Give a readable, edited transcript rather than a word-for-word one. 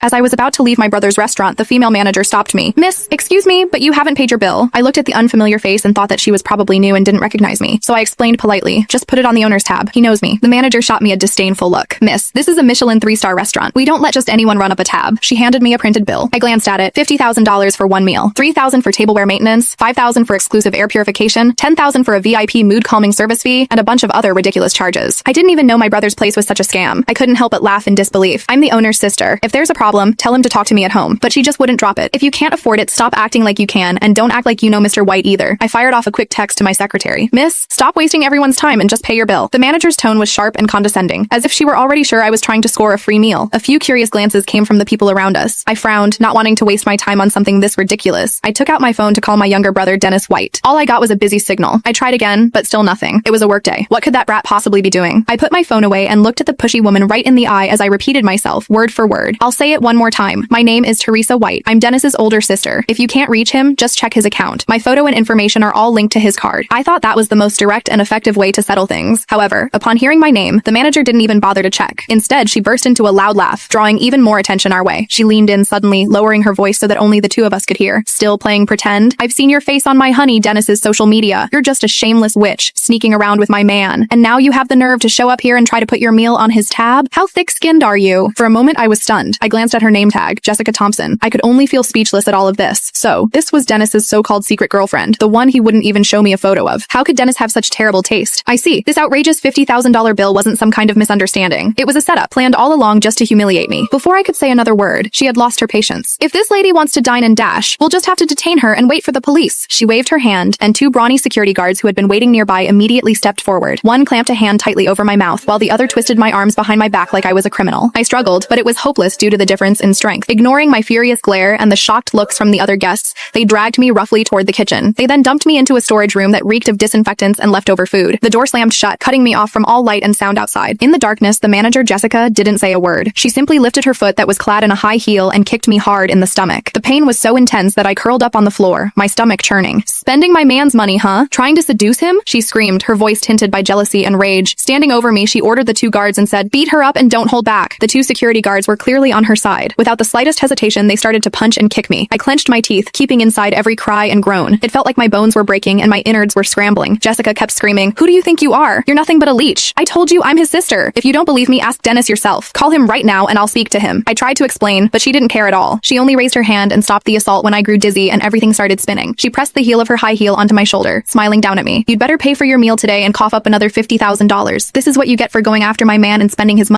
As I was about to leave my brother's restaurant, the female manager stopped me. Miss, excuse me, but you haven't paid your bill. I looked at the unfamiliar face and thought that she was probably new and didn't recognize me. So I explained politely, just put it on the owner's tab. He knows me. The manager shot me a disdainful look. Miss, this is a Michelin 3-star restaurant. We don't let just anyone run up a tab. She handed me a printed bill. I glanced at it. $50,000 for one meal, $3,000 for tableware maintenance, $5,000 for exclusive air purification, $10,000 for a VIP mood calming service fee, and a bunch of other ridiculous charges. I didn't even know my brother's place was such a scam. I couldn't help but laugh in disbelief. I'm the owner's sister. If there's a problem, tell him to talk to me at home. But she just wouldn't drop it. If you can't afford it, stop acting like you can, and don't act like you know Mr. White either. I fired off a quick text to my secretary. Miss, stop wasting everyone's time and just pay your bill. The manager's tone was sharp and condescending, as if she were already sure I was trying to score a free meal. A few curious glances came from the people around us. I frowned, not wanting to waste my time on something this ridiculous. I took out my phone to call my younger brother, Dennis White. All I got was a busy signal. I tried again, but still nothing. It was a workday. What could that brat possibly be doing? I put my phone away and looked at the pushy woman right in the eye as I repeated myself, word for word. I'll say it one more time. My name is Teresa White. I'm Dennis's older sister. If you can't reach him, just check his account. My photo and information are all linked to his card. I thought that was the most direct and effective way to settle things. However, upon hearing my name, the manager didn't even bother to check. Instead, she burst into a loud laugh, drawing even more attention our way. She leaned in suddenly, lowering her voice so that only the two of us could hear. Still playing pretend? I've seen your face on my honey Dennis's social media. You're just a shameless witch, sneaking around with my man. And now you have the nerve to show up here and try to put your meal on his tab? How thick-skinned are you? For a moment, I was stunned. I glanced at her name tag, Jessica Thompson. I could only feel speechless at all of this. So, this was Dennis's so-called secret girlfriend, the one he wouldn't even show me a photo of. How could Dennis have such terrible taste? I see. This outrageous $50,000 bill wasn't some kind of misunderstanding. It was a setup, planned all along just to humiliate me. Before I could say another word, she had lost her patience. If this lady wants to dine and dash, we'll just have to detain her and wait for the police. She waved her hand, and two brawny security guards who had been waiting nearby immediately stepped forward. One clamped a hand tightly over my mouth, while the other twisted my arms behind my back like I was a criminal. I struggled, but it was hopeless due to the difference in strength. Ignoring my furious glare and the shocked looks from the other guests, they dragged me roughly toward the kitchen. They then dumped me into a storage room that reeked of disinfectants and leftover food. The door slammed shut, cutting me off from all light and sound outside. In the darkness, the manager, Jessica, didn't say a word. She simply lifted her foot that was clad in a high heel and kicked me hard in the stomach. The pain was so intense that I curled up on the floor, my stomach churning. Spending my man's money, huh? Trying to seduce him? She screamed, her voice tinted by jealousy and rage. Standing over me, she ordered the two guards and said, "Beat her up and don't hold back." The two security guards were clearly on her side. Without the slightest hesitation, they started to punch and kick me. I clenched my teeth, keeping inside every cry and groan. It felt like my bones were breaking and my innards were scrambling. Jessica kept screaming, "Who do you think you are? You're nothing but a leech. I told you I'm his sister. If you don't believe me, ask Dennis yourself. Call him right now and I'll speak to him." I tried to explain, but she didn't care at all. She only raised her hand and stopped the assault when I grew dizzy and everything started spinning. She pressed the heel of her high heel onto my shoulder, smiling down at me. "You'd better pay for your meal today and cough up another $50,000. This is what you get for going after my man and spending his money."